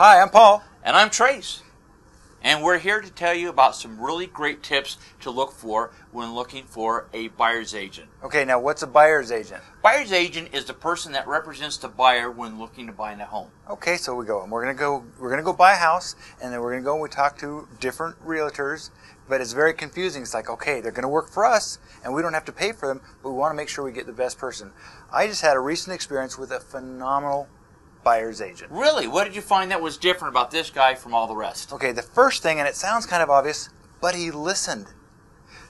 Hi, I'm Paul. And I'm Trace. And we're here to tell you about some really great tips to look for when looking for a buyer's agent. Okay, now what's a buyer's agent? Buyer's agent is the person that represents the buyer when looking to buy a home. Okay, so we go and we're gonna go buy a house, and then we're gonna go and we talk to different realtors, but it's very confusing. It's like, okay, they're gonna work for us and we don't have to pay for them, but we want to make sure we get the best person. I just had a recent experience with a phenomenal buyer's agent. Really? What did you find that was different about this guy from all the rest? Okay, the first thing, and it sounds kind of obvious, but he listened.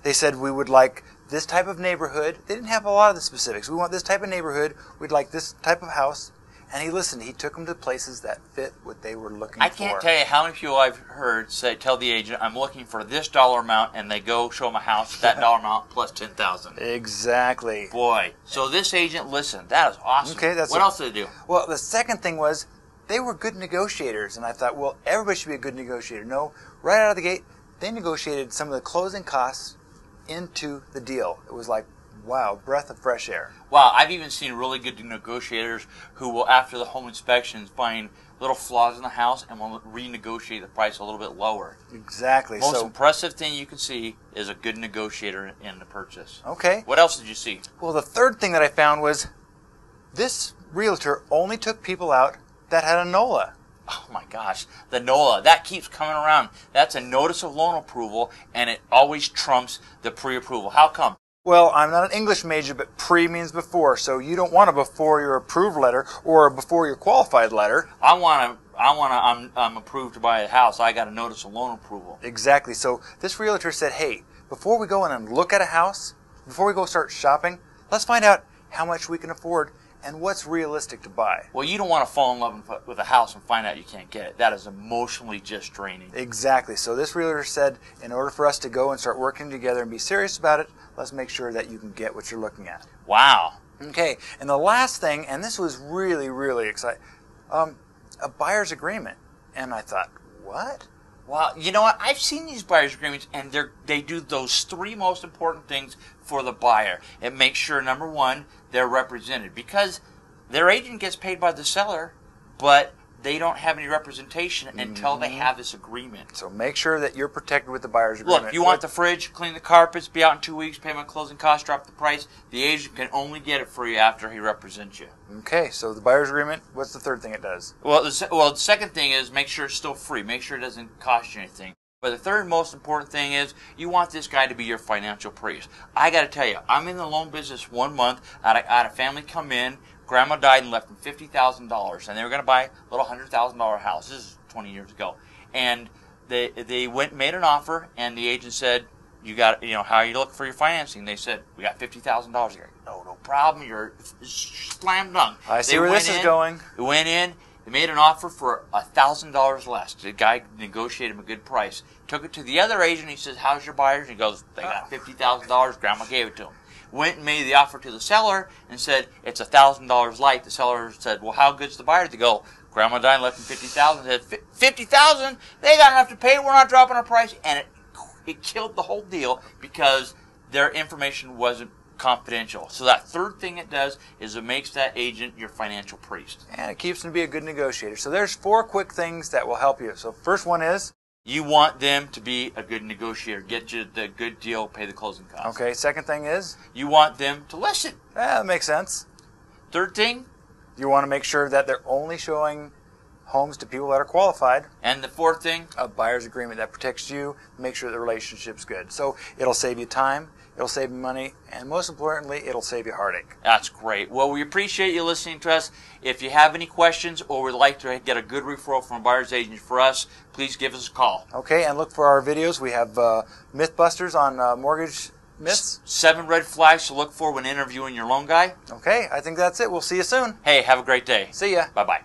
They said we would like this type of neighborhood. They didn't have a lot of the specifics. We want this type of neighborhood. We'd like this type of house. And he listened. He took them to places that fit what they were looking for. I can't tell you how many people I've heard tell the agent, I'm looking for this dollar amount, and they go show them a house, that dollar amount plus $10,000. Exactly. Boy, so this agent listened. That is awesome. Okay, what else did they do? Well, the second thing was they were good negotiators, and I thought, well, everybody should be a good negotiator. No, right out of the gate, they negotiated some of the closing costs into the deal. It was like, wow, breath of fresh air. Wow, I've even seen really good negotiators who will, after the home inspections, find little flaws in the house and will renegotiate the price a little bit lower. Exactly. Most impressive thing you can see is a good negotiator in the purchase. Okay. What else did you see? Well, the third thing that I found was this realtor only took people out that had a NOLA. Oh my gosh, the NOLA, that keeps coming around. That's a notice of loan approval, and it always trumps the pre-approval. How come? Well, I'm not an English major, but pre means before, so you don't want a before your approved letter or a before your qualified letter. I'm approved to buy a house. I got a notice of loan approval. Exactly. So this realtor said, hey, before we go in and look at a house, before we go start shopping, let's find out how much we can afford and what's realistic to buy. Well, you don't want to fall in love with a house and find out you can't get it. That is emotionally just draining. Exactly. So this realtor said, in order for us to go and start working together and be serious about it, let's make sure that you can get what you're looking at. Wow. Okay. And the last thing, and this was really, really exciting, a buyer's agreement. And I thought, what? Well, you know what? I've seen these buyer's agreements, and they do those three most important things for the buyer. It makes sure, number one, they're represented, because their agent gets paid by the seller, but they don't have any representation until they have this agreement. So make sure that you're protected with the buyer's agreement. Look, you want the fridge, clean the carpets, be out in 2 weeks, pay my closing costs, drop the price. The agent can only get it for you after he represents you. Okay, so the buyer's agreement, what's the third thing it does? Well, the second thing is make sure it's still free. Make sure it doesn't cost you anything. But the third most important thing is you want this guy to be your financial priest. I got to tell you, I'm in the loan business 1 month. I had a family come in. Grandma died and left them $50,000, and they were going to buy a little $100,000 house. This is 20 years ago, and they went and made an offer, and the agent said, how are you looking for your financing? They said, we got $50,000 here. No problem. You're slam dunk. I see where this is going. We went in. They made an offer for $1,000 less. The guy negotiated him a good price. Took it to the other agent. He says, how's your buyers? And he goes, they got $50,000. Grandma gave it to him. Went and made the offer to the seller and said, it's $1,000 light. The seller said, well, how good's the buyer? They go, Grandma died and left him $50,000. Said, $50,000? They got enough to pay. We're not dropping our price. And it killed the whole deal because their information wasn't confidential. So that third thing it does is it makes that agent your financial priest. And it keeps them to be a good negotiator. So there's 4 quick things that will help you. So first one is? You want them to be a good negotiator. Get you the good deal, pay the closing costs. Okay, second thing is? You want them to listen. That makes sense. Third thing? You want to make sure that they're only showing homes to people that are qualified. And the fourth thing? A buyer's agreement that protects you, make sure the relationship's good. So it'll save you time, it'll save you money, and most importantly, it'll save you heartache. That's great. Well, we appreciate you listening to us. If you have any questions or would like to get a good referral from a buyer's agent for us, please give us a call. Okay, and look for our videos. We have Mythbusters on mortgage myths. 7 red flags to look for when interviewing your loan guy. Okay, I think that's it. We'll see you soon. Hey, have a great day. See ya. Bye-bye.